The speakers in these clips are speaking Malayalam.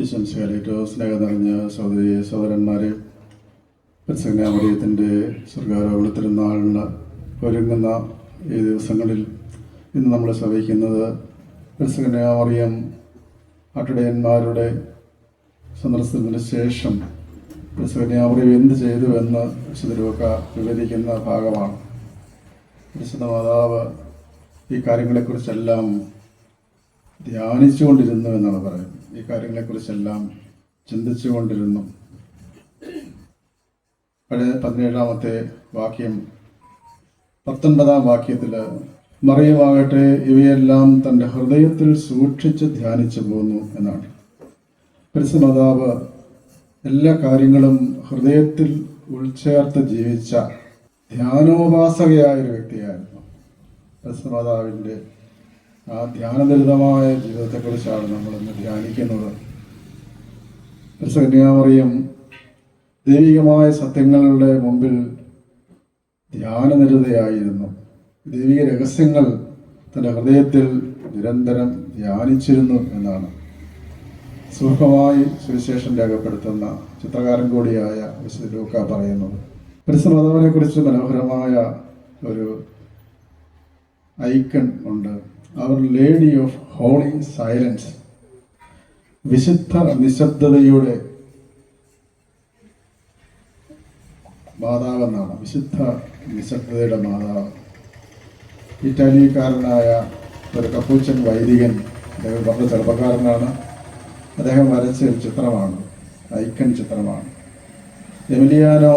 ഈശംസിയാൽ ഏറ്റവും സ്നേഹം നിറഞ്ഞ സഹോദരി സഹോദരന്മാരെ, പരിശുദ്ധമറിയത്തിൻ്റെ സ്വർഗാരോപണത്തിരുന്നാളിന് ഒരുങ്ങുന്ന ഈ ദിവസങ്ങളിൽ ഇന്ന് നമ്മൾ ശ്രവിക്കുന്നത് പരിശുദ്ധമറിയം ആട്ടിടയന്മാരുടെ സന്ദർശനത്തിന് ശേഷം പരിശുദ്ധമറിയം എന്ത് ചെയ്തു എന്ന് വിശുദ്ധ വിവരിക്കുന്ന ഭാഗമാണ്. പരിശുദ്ധ മാതാവ് ഈ കാര്യങ്ങളെക്കുറിച്ചെല്ലാം ധ്യാനിച്ചുകൊണ്ടിരുന്നു എന്നാണ് പറയുന്നത്. ഈ കാര്യങ്ങളെക്കുറിച്ചെല്ലാം ചിന്തിച്ചുകൊണ്ടിരുന്നു. പഴയ 17-ാമത്തെ വാക്യം 19-ാം വാക്യത്തിൽ മറിയമാകട്ടെ ഇവയെല്ലാം തൻ്റെ ഹൃദയത്തിൽ സൂക്ഷിച്ച് ധ്യാനിച്ചു പോന്നു എന്നാണ്. പരിശുദ്ധ മാതാവ് എല്ലാ കാര്യങ്ങളും ഹൃദയത്തിൽ ഉൾച്ചേർത്ത് ജീവിച്ച ധ്യാനോപാസകയായൊരു വ്യക്തിയായിരുന്നു. പരിശുദ്ധ മാതാവിൻ്റെ ആ ധ്യാനനിരതമായ ജീവിതത്തെക്കുറിച്ചാണ് നമ്മളിന്ന് ധ്യാനിക്കുന്നത്. പരിശുദ്ധമറിയം ദൈവികമായ സത്യങ്ങളുടെ മുമ്പിൽ ധ്യാനനിരതയായിരുന്നു. ദൈവിക രഹസ്യങ്ങൾ തൻ്റെ ഹൃദയത്തിൽ നിരന്തരം ധ്യാനിച്ചിരുന്നു എന്നാണ് സൂക്ഷ്മമായി സുവിശേഷം രേഖപ്പെടുത്തുന്ന ചിത്രകാരൻ കൂടിയായ വിശുദ്ധ ലൂക്ക പറയുന്നത്. പരിശുദ്ധ മാതാവിനെ കുറിച്ച് മനോഹരമായ ഒരു ഐക്കൺ ഉണ്ട്. അവർ ലേഡി ഓഫ് ഹോളി സൈലൻസ്, വിശുദ്ധ നിശബ്ദതയുടെ മാതാവെന്നാണ്. വിശുദ്ധ നിശബ്ദതയുടെ മാതാവ്. ഇറ്റാലിയക്കാരനായ ഒരു കപ്പൂച്ചൻ വൈദികൻ, അദ്ദേഹം വളരെ ചെറുപ്പക്കാരനാണ്. അദ്ദേഹം വരച്ച ഒരു ചിത്രമാണ്, ഐക്കൺ ചിത്രമാണ്. എമിലിയാനോ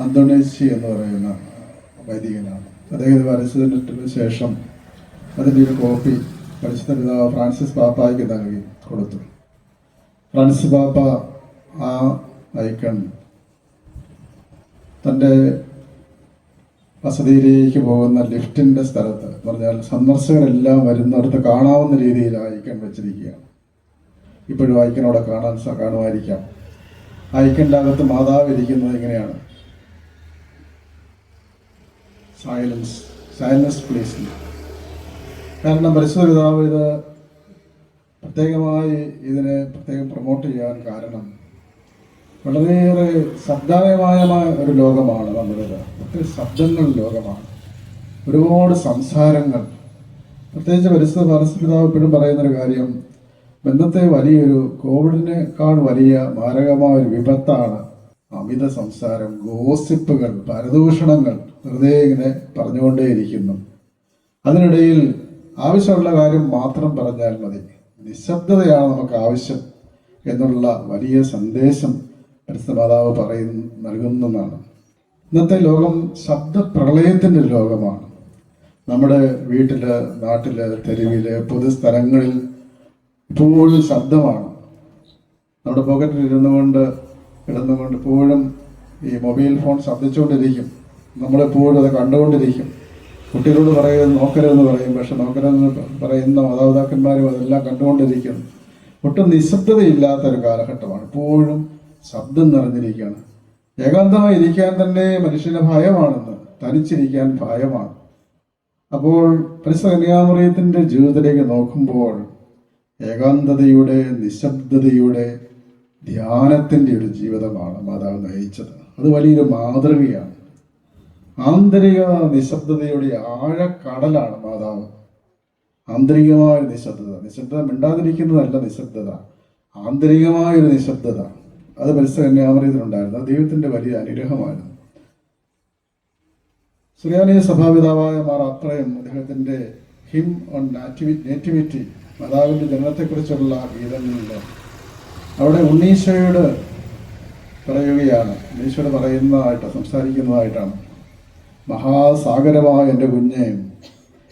അന്തോണേച്ചി എന്ന് പറയുന്ന വൈദികനാണ്. അദ്ദേഹം ഇത് വരച്ചതിന് ശേഷം അതിൻ്റെ ഒരു കോപ്പി പരിശുദ്ധ പിതാവ് ഫ്രാൻസിസ് പാപ്പായ്ക്ക് നൽകി കൊടുത്തു. ഫ്രാൻസിസ് പാപ്പ ആ ഐക്കൺ തൻ്റെ വസതിയിലേക്ക് പോകുന്ന ലിഫ്റ്റിൻ്റെ സ്ഥലത്ത്, പറഞ്ഞാൽ സന്ദർശകരെല്ലാം വരുന്നിടത്ത് കാണാവുന്ന രീതിയിൽ ഐക്കൺ വെച്ചിരിക്കുകയാണ്. ഇപ്പോഴും ഐക്കനോടെ കാണുമായിരിക്കാം. ഐക്കൻ്റെ അകത്ത് മാതാവ് ഇരിക്കുന്നത് ഇങ്ങനെയാണ്, സൈലൻസ് പ്ലീസ്. കാരണം പരിശുദ്ധ പിതാവ് ഇത് പ്രത്യേകമായി ഇതിനെ പ്രൊമോട്ട് ചെയ്യാൻ കാരണം വളരെയേറെ ശബ്ദമയമായ ഒരു ലോകമാണ് നമ്മുടേത്. ഒത്തിരി ശബ്ദങ്ങൾ ലോകമാണ്, ഒരുപാട് സംസാരങ്ങൾ. പ്രത്യേകിച്ച് പരിശുദ്ധ പിതാവ് എപ്പോഴും പറയുന്നൊരു കാര്യം, ഇന്നത്തെ വലിയൊരു കോവിഡിനേക്കാൾ വലിയ മാരകമായ ഒരു വിപത്താണ് അമിത സംസാരം, ഗോസിപ്പുകൾ, പരദൂഷണങ്ങൾ വെറുതെ ഇങ്ങനെ പറഞ്ഞുകൊണ്ടേയിരിക്കുന്നു. അതിനിടയിൽ ആവശ്യമുള്ള കാര്യം മാത്രം പറഞ്ഞാൽ മതി, നിശബ്ദതയാണ് നമുക്ക് ആവശ്യം എന്നുള്ള വലിയ സന്ദേശം പരിശുദ്ധ മാതാവ് നൽകുന്നതാണ്. ഇന്നത്തെ ലോകം ശബ്ദപ്രളയത്തിൻ്റെ ഒരു ലോകമാണ്. നമ്മുടെ വീട്ടിൽ, നാട്ടിൽ, തെരുവിൽ, പൊതുസ്ഥലങ്ങളിൽ എപ്പോഴും ശബ്ദമാണ്. നമ്മുടെ പോക്കറ്റിൽ കിടന്നുകൊണ്ട് എപ്പോഴും ഈ മൊബൈൽ ഫോൺ ശബ്ദിച്ചുകൊണ്ടിരിക്കും. നമ്മളെപ്പോഴും അത് കണ്ടുകൊണ്ടിരിക്കും. കുട്ടികളോട് പറയുന്നത് നോക്കരുതെന്ന് പറയും, പക്ഷെ നോക്കരുതെന്ന് പറയുന്ന മാതാപിതാക്കന്മാരും അതെല്ലാം കണ്ടുകൊണ്ടിരിക്കുന്നു. ഒട്ടും നിശബ്ദതയില്ലാത്തൊരു കാലഘട്ടമാണ്. എപ്പോഴും ശബ്ദം നിറഞ്ഞിരിക്കുകയാണ്. ഏകാന്തമായി ഇരിക്കാൻ തന്നെ മനുഷ്യന് ഭയമാണെന്ന്, തനിച്ചിരിക്കാൻ ഭയമാണ്. അപ്പോൾ പരിശുദ്ധ കന്യാമറിയത്തിൻ്റെ ജീവിതത്തിലേക്ക് നോക്കുമ്പോൾ ഏകാന്തതയുടെ, നിശബ്ദതയുടെ, ധ്യാനത്തിൻ്റെ ഒരു ജീവിതമാണ് മാതാവ് നയിച്ചത്. അത് വലിയൊരു മാതൃകയാണ്. ആന്തരിക നിശബ്ദതയുടെ ആഴക്കടലാണ് മാതാവ്. ആന്തരികമായ നിശബ്ദത മിണ്ടാതിരിക്കുന്നതല്ല നിശബ്ദത, ആന്തരികമായൊരു നിശബ്ദത. അത് പരിശുദ്ധ കന്യാമറിയത്തിനുണ്ടായിരുന്നു. അത് ദൈവത്തിൻ്റെ വലിയ അനുഗ്രഹമായിരുന്നു. സുറിയാനി സഭാപിതാവായ മാർ അത്രയും അദ്ദേഹത്തിൻ്റെ ഹിം ഓൺ നേറ്റിവിറ്റി, മാതാവിൻ്റെ ജനനത്തെക്കുറിച്ചുള്ള ഗീതങ്ങളിൽ അവിടെ ഉണ്ണീശോയോട് പറയുകയാണ്. ഉണ്ണീശോയോട് സംസാരിക്കുന്നതായിട്ടാണ്. മഹാസാഗരമായ എൻ്റെ കുഞ്ഞെ,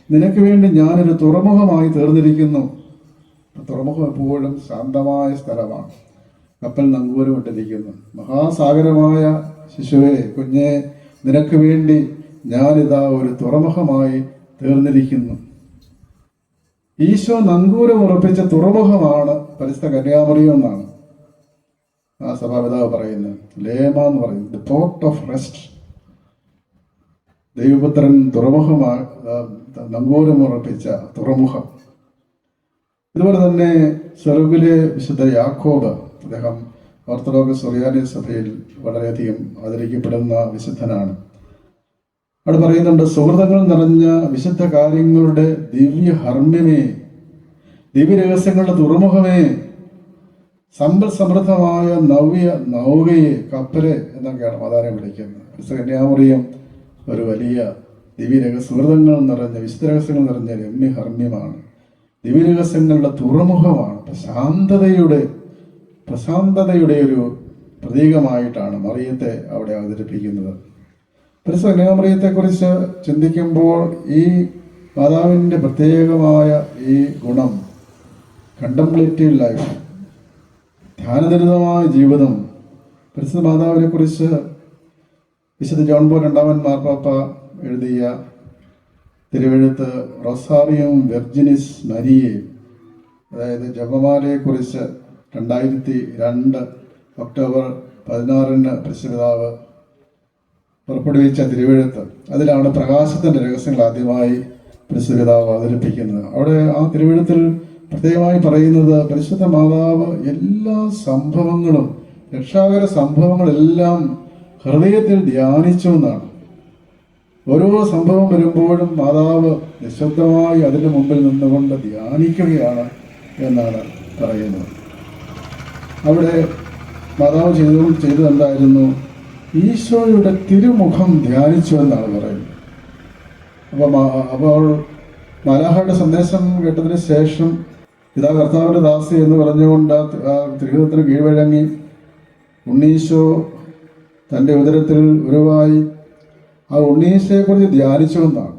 നിനക്ക് വേണ്ടി ഞാനൊരു തുറമുഖമായി തീർന്നിരിക്കുന്നു. തുറമുഖം എപ്പോഴും ശാന്തമായ സ്ഥലമാണ്. കപ്പൽ നങ്കൂരമിട്ടിരിക്കുന്നു. മഹാസാഗരമായ ശിശുവേ, കുഞ്ഞെ, നിനക്ക് വേണ്ടി ഞാനിതാ ഒരു തുറമുഖമായി തീർന്നിരിക്കുന്നു. ഈശോ നങ്കൂരം ഉറപ്പിച്ച തുറമുഖമാണ് പരിശുദ്ധ കന്യാമറിയം എന്നാണ് ആ സഭാപിതാവ് പറയുന്നത്. ലേമ എന്ന് പറയുന്നത് ദി പോർട്ട് ഓഫ് റെസ്റ്റ്. ദൈവപുത്രൻ തുറമുഖമായി നങ്കൂരം ഉറപ്പിച്ച തുറമുഖം. ഇതുപോലെ തന്നെ സെറുവിലെ വിശുദ്ധ യാക്കോബ്, അദ്ദേഹം ഓർത്തഡോക്സ് സുറിയാനി സഭയിൽ വളരെയധികം ആദരിക്കപ്പെടുന്ന വിശുദ്ധനാണ്. അവിടെ പറയുന്നുണ്ട്, സുഹൃതങ്ങൾ നിറഞ്ഞ വിശുദ്ധ കാര്യങ്ങളുടെ ദിവ്യ ഹർമ്മ്യമേ, ദിവ്യ രഹസ്യങ്ങളുടെ തുറമുഖമേ, സമ്പൽ സമൃദ്ധമായ നവ്യ നൗകയെ, കപ്പല് എന്നൊക്കെയാണ് മാതാവിനെ വിളിക്കുന്നത്. കന്യാമറിയം ഒരു വലിയ സുഹൃതങ്ങൾ നിറഞ്ഞ വിശുദ്ധ രഹസ്യങ്ങൾ നിറഞ്ഞ രമ്യ ഹർമ്മ്യമാണ്, ദിവ്യരഹസ്യങ്ങളുടെ തുറമുഖമാണ്. പ്രശാന്തതയുടെ ഒരു പ്രതീകമായിട്ടാണ് മറിയത്തെ അവിടെ അവതരിപ്പിക്കുന്നത്. പരിശുദ്ധ കന്യാമറിയത്തെക്കുറിച്ച് ചിന്തിക്കുമ്പോൾ ഈ മാതാവിൻ്റെ പ്രത്യേകമായ ഈ ഗുണം, കണ്ടംപ്ലേറ്റീവ് ലൈഫ്, ധ്യാനനിരതമായ ജീവിതം. പരിശുദ്ധ മാതാവിനെ കുറിച്ച് വിശുദ്ധ ജോൺ പോൾ രണ്ടാമൻ മാർപ്പാപ്പ എഴുതിയ തിരുവെഴുത്ത് റൊസാറിയം വെർജിനിസ് മരിയെ, അതായത് ജപമാലയെക്കുറിച്ച് 2002 ഒക്ടോബർ 16 പരിശുദ്ധപിതാവ് പുറപ്പെടുവിച്ച തിരുവെഴുത്ത്, അതിലാണ് പ്രകാശത്തിൻ്റെ രഹസ്യങ്ങൾ ആദ്യമായി പരിശുദ്ധപിതാവ് അവതരിപ്പിക്കുന്നത്. അവിടെ ആ തിരുവെഴുത്തിൽ പ്രത്യേകമായി പറയുന്നത്, പരിശുദ്ധ മാതാവ് എല്ലാ സംഭവങ്ങളും, രക്ഷാകര സംഭവങ്ങളെല്ലാം ഹൃദയത്തിൽ ധ്യാനിച്ചു എന്നാണ്. ഓരോ സംഭവം വരുമ്പോഴും മാതാവ് നിശബ്ദമായി അതിൻ്റെ മുമ്പിൽ നിന്നുകൊണ്ട് ധ്യാനിക്കുകയാണ് എന്നാണ് പറയുന്നത്. അവിടെ മാതാവ് ചെയ്തതെന്തായിരുന്നു? ഈശോയുടെ തിരുമുഖം ധ്യാനിച്ചു എന്നാണ് പറയുന്നത്. അപ്പോൾ മാലാഹയുടെ സന്ദേശം കേട്ടതിന് ശേഷം ഇതാ കർത്താവിൻ്റെ ദാസി എന്ന് പറഞ്ഞുകൊണ്ട് ആ തിരുഹിതത്തിന് കീഴ്വഴങ്ങി ഉണ്ണീശോ തൻ്റെ ഉദരത്തിൽ ഉരുവായി ആ ഉണ്ണീശയെക്കുറിച്ച് ധ്യാനിച്ചു എന്നാണ്.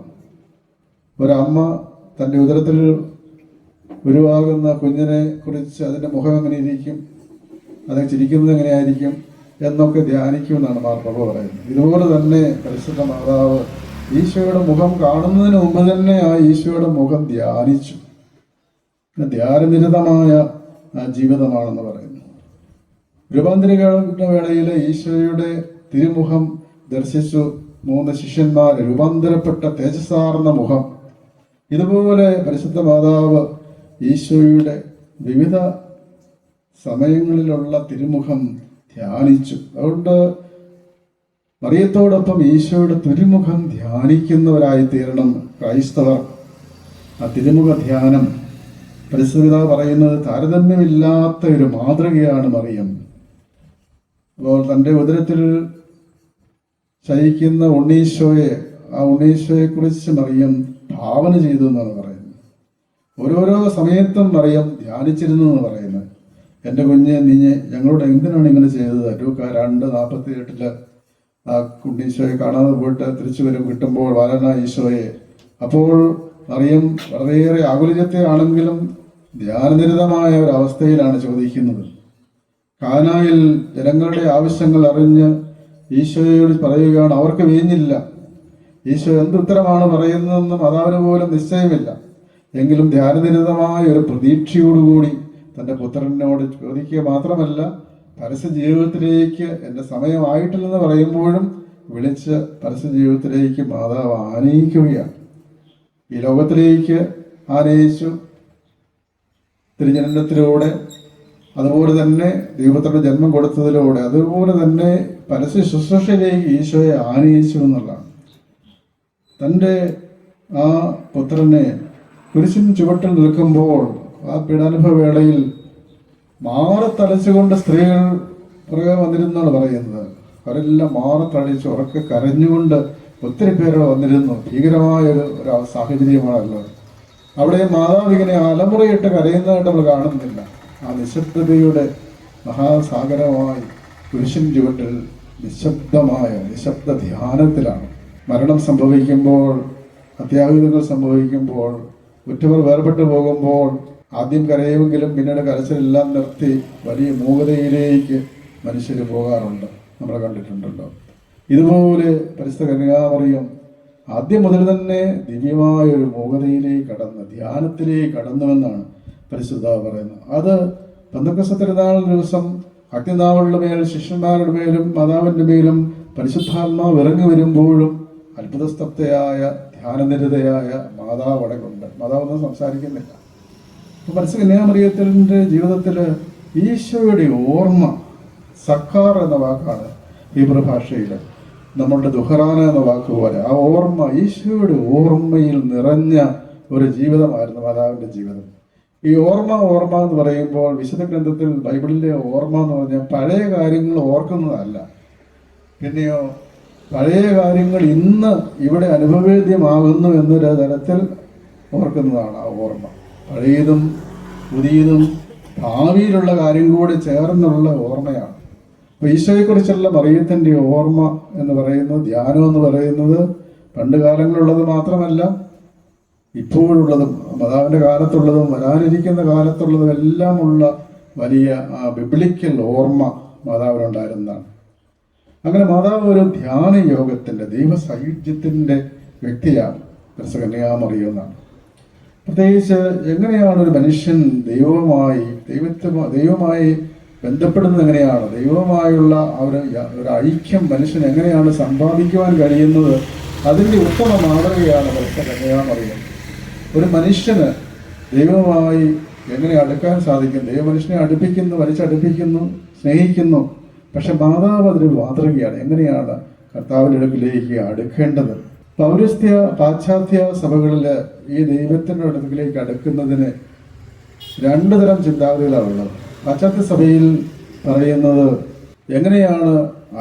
ഒരമ്മ തൻ്റെ ഉദരത്തിൽ ഉരുവാകുന്ന കുഞ്ഞിനെ കുറിച്ച് അതിൻ്റെ മുഖം എങ്ങനെ ഇരിക്കും, അത് ചിരിക്കുന്നത് എങ്ങനെയായിരിക്കും എന്നൊക്കെ ധ്യാനിക്കുമെന്നാണ് മാർപ്പാപ്പ പറയുന്നത്. ഇതുപോലെ തന്നെ പരിശുദ്ധ മാതാവ് ഈശോയുടെ മുഖം കാണുന്നതിന് മുമ്പ് തന്നെ ആ ഈശോയുടെ മുഖം ധ്യാനിച്ചു. ധ്യാനനിരതമായ ജീവിതമാണെന്ന് പറയുന്നു. രൂപാന്തരീകരണ വേളയിൽ ഈശോയുടെ തിരുമുഖം ദർശിച്ചു 3 ശിഷ്യന്മാർ, രൂപാന്തരപ്പെട്ട തേജസ്സാർന്ന മുഖം. ഇതുപോലെ പരിശുദ്ധ മാതാവ് ഈശോയുടെ വിവിധ സമയങ്ങളിലുള്ള തിരുമുഖം ധ്യാനിച്ചു. അതുകൊണ്ട് മറിയത്തോടൊപ്പം ഈശോയുടെ തിരുമുഖം ധ്യാനിക്കുന്നവരായി തീരണം ക്രൈസ്തവർ. ആ തിരുമുഖ ധ്യാനം പരിശുദ്ധ പറയുന്നത് താരതമ്യമില്ലാത്ത ഒരു മാതൃകയാണ് മറിയം. അപ്പോൾ തൻ്റെ ഉദരത്തിൽ ശയിക്കുന്ന ഉണ്ണീശോയെ, ആ ഉണ്ണീശോയെക്കുറിച്ച് മറിയം ഭാവന ചെയ്തു എന്നാണ് പറയുന്നത്. ഓരോരോ സമയത്തും മറിയം ധ്യാനിച്ചിരുന്നു എന്ന് പറയുന്നത്. എൻ്റെ കുഞ്ഞ്, നീ ഞങ്ങളോട് എന്തിനാണ് ഇങ്ങനെ ചെയ്തത്? ലൂക്ക 2:48 ആ ഉണ്ണീശോയെ കാണാതെ പോയിട്ട് തിരിച്ചു കിട്ടുമ്പോൾ വരന ഈശോയെ. അപ്പോൾ മറിയം വളരെയേറെ ആകുലത്തെ ആണെങ്കിലും ധ്യാനനിരതമായ ഒരവസ്ഥയിലാണ് ചോദിക്കുന്നത്. കാനായിൽ ജനങ്ങളുടെ ആവശ്യങ്ങൾ അറിഞ്ഞ് ഈശോയോട് പറയുകയാണ്, അവർക്ക് വീഞ്ഞില്ല. ഈശോ എന്തുത്തരമാണ് പറയുന്നതെന്ന് മാതാവിന് പോലും നിശ്ചയമില്ല. എങ്കിലും ധ്യാനനിരതമായ ഒരു പ്രതീക്ഷയോടുകൂടി തൻ്റെ പുത്രനോട് ചോദിക്കുക മാത്രമല്ല, പരസ്യ ജീവിതത്തിലേക്ക് എൻ്റെ സമയമായിട്ടില്ലെന്ന് പറയുമ്പോഴും വിളിച്ച് പരസ്യ ജീവിതത്തിലേക്ക് മാതാവ് ആനയിക്കുകയാണ്. ഈ ലോകത്തിലേക്ക് ആനയിച്ചു തിരുജനനത്തിലൂടെ, അതുപോലെ തന്നെ ദൈവത്തിന്റെ ജന്മം കൊടുത്തതിലൂടെ, അതുപോലെ തന്നെ പരസ്യ ശുശ്രൂഷയിലേക്ക് ഈശോയെ ആനയിച്ചു എന്നുള്ളതാണ്. തൻ്റെ ആ പുത്രനെ കുരിശിൻ ചുവട്ടിൽ നിൽക്കുമ്പോൾ ആ പീഡാനുഭവ വേളയിൽ മാറത്തലച്ചുകൊണ്ട് സ്ത്രീകൾ പുറകെ വന്നിരുന്നാണ് പറയുന്നത്. അവരെല്ലാം മാറത്തടിച്ച് ഉറക്കെ കരഞ്ഞുകൊണ്ട് ഒത്തിരി പേരുടെ വന്നിരുന്നു. ഭീകരമായൊരു സാഹചര്യമാണല്ലോ. അവിടെ മാതാവ് ഇങ്ങനെ അലമുറയിട്ട് കരയുന്നതായിട്ട് നമ്മൾ കാണുന്നില്ല. ആ നിശബ്ദതയുടെ മഹാസാഗരമായി കുരിശിൻ ചുവട്ടിൽ നിശബ്ദ ധ്യാനത്തിലാണ്. മരണം സംഭവിക്കുമ്പോൾ, അത്യാഹിതങ്ങൾ സംഭവിക്കുമ്പോൾ, ഉറ്റവർ വേർപെട്ടു പോകുമ്പോൾ ആദ്യം കരയുമെങ്കിലും പിന്നീട് കരച്ചിലെല്ലാം നിർത്തി വലിയ മൂകതയിലേക്ക് മനുഷ്യർ പോകാറുണ്ട്. നമ്മൾ കണ്ടിട്ടുണ്ടല്ലോ. ഇതുപോലെ പരിശുദ്ധ കന്യാമറിയം ആദ്യം മുതൽ തന്നെ ദിവ്യമായ ഒരു മൂകതയിലേക്ക് കടന്ന് ധ്യാനത്തിലേക്ക് കടന്നുവെന്നാണ് പരിശുദ്ധ പറയുന്നത്. അത് പെന്തക്കോസ്ത് തിരുനാൾ ദിവസം അഗ്നിനാവുകളുടെ മേൽ, ശിഷ്യന്മാരുടെ മേലും മാതാവിൻ്റെ മേലും പരിശുദ്ധാത്മാവ് ഇറങ്ങി വരുമ്പോഴും അത്ഭുതസ്തബ്ധയായ ധ്യാനനിരതയായ മാതാവ് അവിടെ ഉണ്ട്. മാതാവൊന്നും സംസാരിക്കുന്നില്ല. പരിശുദ്ധ കന്യാമറിയത്തിൻ്റെ ജീവിതത്തിൽ ഈശോയുടെ ഓർമ്മ, സക്കാർ എന്ന വാക്കാണ് ഹീബ്രു ഭാഷയിൽ നമ്മളുടെ ദുഹറാന എന്ന വാക്ക് പോലെ, ആ ഓർമ്മ, ഈശോയുടെ ഓർമ്മയിൽ നിറഞ്ഞ ഒരു ജീവിതമായിരുന്നു മാതാവിൻ്റെ ജീവിതം. ഈ ഓർമ്മ എന്ന് പറയുമ്പോൾ വിശുദ്ധ ഗ്രന്ഥത്തിൽ ബൈബിളിലെ ഓർമ്മ എന്ന് പറഞ്ഞാൽ പഴയ കാര്യങ്ങൾ ഓർക്കുന്നതല്ല, പിന്നെയോ പഴയ കാര്യങ്ങൾ ഇന്ന് ഇവിടെ അനുഭവേദ്യമാകുന്നു എന്നൊരു തരത്തിൽ ഓർക്കുന്നതാണ് ആ ഓർമ്മ. പഴയതും പുതിയതും ഭാവിയിലുള്ള കാര്യം കൂടി ചേർന്നുള്ള ഓർമ്മയാണ്. അപ്പോൾ ഈശോയെക്കുറിച്ചുള്ള മറിയത്തിൻ്റെ ഓർമ്മ എന്ന് പറയുന്നത്, ധ്യാനം എന്ന് പറയുന്നത് പണ്ട് കാലങ്ങളുള്ളത് മാത്രമല്ല, ഇപ്പോഴുള്ളതും മാതാവിൻ്റെ കാലത്തുള്ളതും വരാനിരിക്കുന്ന കാലത്തുള്ളതും എല്ലാമുള്ള വലിയ ആ ബിബ്ലിക്കൽ ഓർമ്മ മാതാവിനുണ്ടായിരുന്നതാണ്. അങ്ങനെ മാതാവ് ഒരു ധ്യാന യോഗത്തിൻ്റെ, ദൈവസായുജ്യത്തിൻ്റെ വ്യക്തിയാണ് പരിശുദ്ധ കന്യാമറിയം എന്നാണ്. പ്രത്യേകിച്ച് എങ്ങനെയാണ് ഒരു മനുഷ്യൻ ദൈവവുമായി ബന്ധപ്പെടുന്നത്, എങ്ങനെയാണ് ദൈവവുമായുള്ള ഒരു ഐക്യം മനുഷ്യൻ എങ്ങനെയാണ് സമ്പാദിക്കുവാൻ കഴിയുന്നത്, അതിൻ്റെ ഉത്തമ മാതൃകയാണ് പരിശുദ്ധ കന്യാമറിയം. ഒരു മനുഷ്യന് ദൈവവുമായി എങ്ങനെ അടുക്കാൻ സാധിക്കും? ദൈവം മനുഷ്യനെ അടുപ്പിക്കുന്നു, വലിച്ചടുപ്പിക്കുന്നു, സ്നേഹിക്കുന്നു. പക്ഷെ മാതാവ് അതിന് മാതൃകയാണ്, എങ്ങനെയാണ് കർത്താവിൻ്റെ അടുക്കിലേക്ക് അടുക്കേണ്ടത്. പൗരസ്ത്യ പാശ്ചാത്യ സഭകളിൽ ഈ ദൈവത്തിൻ്റെ അടുക്കിലേക്ക് അടുക്കുന്നതിന് രണ്ട് തരം ചിന്താഗതികളാണ് ഉള്ളത്. പാശ്ചാത്യ സഭയിൽ പറയുന്നത് എങ്ങനെയാണ്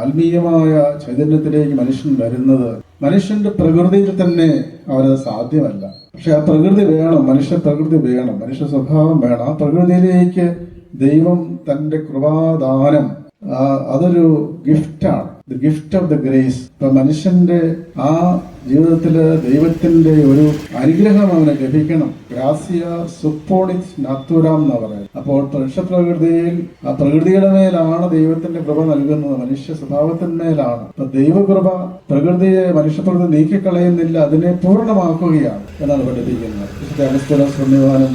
ആത്മീയമായ ചൈതന്യത്തിലേക്ക് മനുഷ്യൻ വരുന്നത്, മനുഷ്യന്റെ പ്രകൃതിയിൽ തന്നെ അവനത് സാധ്യമല്ല. പക്ഷെ ആ പ്രകൃതി വേണം, മനുഷ്യ പ്രകൃതി വേണം, മനുഷ്യ സ്വഭാവം വേണം. ആ പ്രകൃതിയിലേക്ക് ദൈവം തൻ്റെ കൃപാദാനം, അതൊരു ഗിഫ്റ്റാണ്, the gift of the grace. ഇപ്പൊ മനുഷ്യന്റെ ആ ജീവിതത്തില് ദൈവത്തിന്റെ ഒരു അനുഗ്രഹം അവന് ലഭിക്കണം. ഗ്രാസിയ സുപ്പോണിക്സ് നാത്തുരാം എന്ന് പറയുന്നത്. അപ്പോൾ മനുഷ്യപ്രകൃതിയിൽ ആ പ്രകൃതിയുടെ മേലാണ് ദൈവത്തിന്റെ കൃപ നൽകുന്നത്, മനുഷ്യ സ്വഭാവത്തിന്മേലാണ്. അപ്പൊ ദൈവകൃപ പ്രകൃതിയെ, മനുഷ്യപ്രകൃതി നീക്കിക്കളയുന്നില്ല, അതിനെ പൂർണ്ണമാക്കുകയാണ് എന്നാണ് പഠിപ്പിക്കുന്നത്. വിശുദ്ധ അഗസ്തീനോസ് പുണ്യവാനും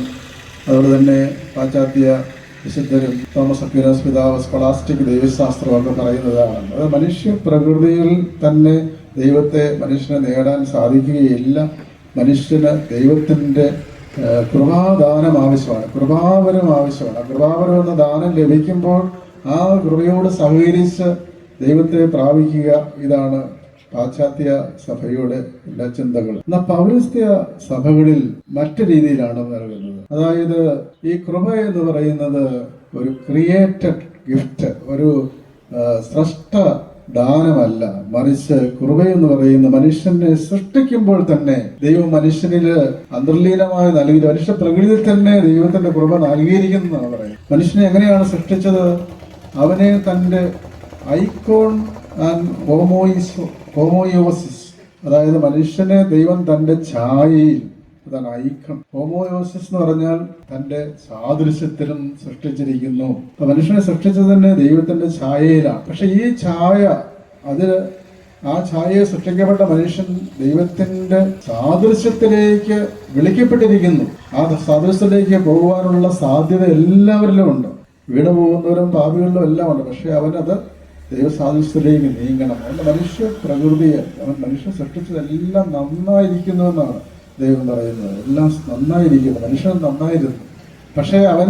അതുപോലെ തന്നെ പാശ്ചാത്യ വിശുദ്ധരും തോമസ് അക്വീനാസ് പിതാവ് സ്കോളാസ്റ്റിക് ദൈവശാസ്ത്രമൊക്കെ പറയുന്നതാണ്. അത് മനുഷ്യ പ്രകൃതിയിൽ തന്നെ ദൈവത്തെ മനുഷ്യനെ നേടാൻ സാധിക്കുകയില്ല. മനുഷ്യന് ദൈവത്തിൻ്റെ കൃപാദാനം ആവശ്യമാണ്, കൃപാവരം ആവശ്യമാണ്. ആ കൃപാവരം എന്ന ദാനം ലഭിക്കുമ്പോൾ ആ കൃപയോട് സഹകരിച്ച് ദൈവത്തെ പ്രാപിക്കുക, ഇതാണ് പാശ്ചാത്യ സഭയുടെ എല്ലാ ചിന്തകളും. എന്നാൽ പൗരസ്ത്യ സഭകളിൽ മറ്റു രീതിയിലാണ് നൽകുന്നത്. അതായത് ഈ കൃപ എന്ന് പറയുന്നത് ഒരു ക്രിയേറ്റഡ് ഗിഫ്റ്റ്, ഒരു സൃഷ്ട ദാനമല്ല, മറിച്ച് കൃപയെന്ന് പറയുന്ന മനുഷ്യനെ സൃഷ്ടിക്കുമ്പോൾ തന്നെ ദൈവം മനുഷ്യനില് അന്തർലീനമായി നൽകി, മനുഷ്യ പ്രകൃതിയിൽ തന്നെ ദൈവത്തിന്റെ കൃപ നൽകിയിരിക്കുന്നതാണ് പറയുന്നത്. മനുഷ്യനെ എങ്ങനെയാണ് സൃഷ്ടിച്ചത്? അവനെ തൻ്റെ ഐക്കോൺ ആൻഡ് ഹോമോയോസിസ്, അതായത് മനുഷ്യനെ ദൈവം തൻ്റെ ഛായയിൽ, അതാണ് ഐക്കൺ. ഹോമോയോസിസ് എന്ന് പറഞ്ഞാൽ തൻ്റെ സാദൃശ്യത്തിലും സൃഷ്ടിച്ചിരിക്കുന്നു. അപ്പൊ മനുഷ്യനെ സൃഷ്ടിച്ചത് തന്നെ ദൈവത്തിന്റെ ഛായയിലാണ്. പക്ഷെ ഈ ഛായ, ആ ഛായയെ സൃഷ്ടിക്കപ്പെട്ട മനുഷ്യൻ ദൈവത്തിന്റെ സാദൃശ്യത്തിലേക്ക് വിളിക്കപ്പെട്ടിരിക്കുന്നു. ആ സാദൃശ്യത്തിലേക്ക് പോകുവാനുള്ള സാധ്യത എല്ലാവരിലും ഉണ്ട്. വീണ് പോകുന്നവരും പാപികളിലും എല്ലാം ഉണ്ട്. പക്ഷെ അവനത് ദൈവസാദൃശ്യത്തിലേക്ക് നീങ്ങണം. അവൻ്റെ മനുഷ്യ പ്രകൃതിയെ, അവൻ മനുഷ്യൻ സൃഷ്ടിച്ചതെല്ലാം നന്നായിരിക്കുന്നു എന്നാണ് ദൈവം പറയുന്നത്. എല്ലാം നന്നായിരിക്കുന്നു, മനുഷ്യൻ നന്നായിരുന്നു. പക്ഷേ അവൻ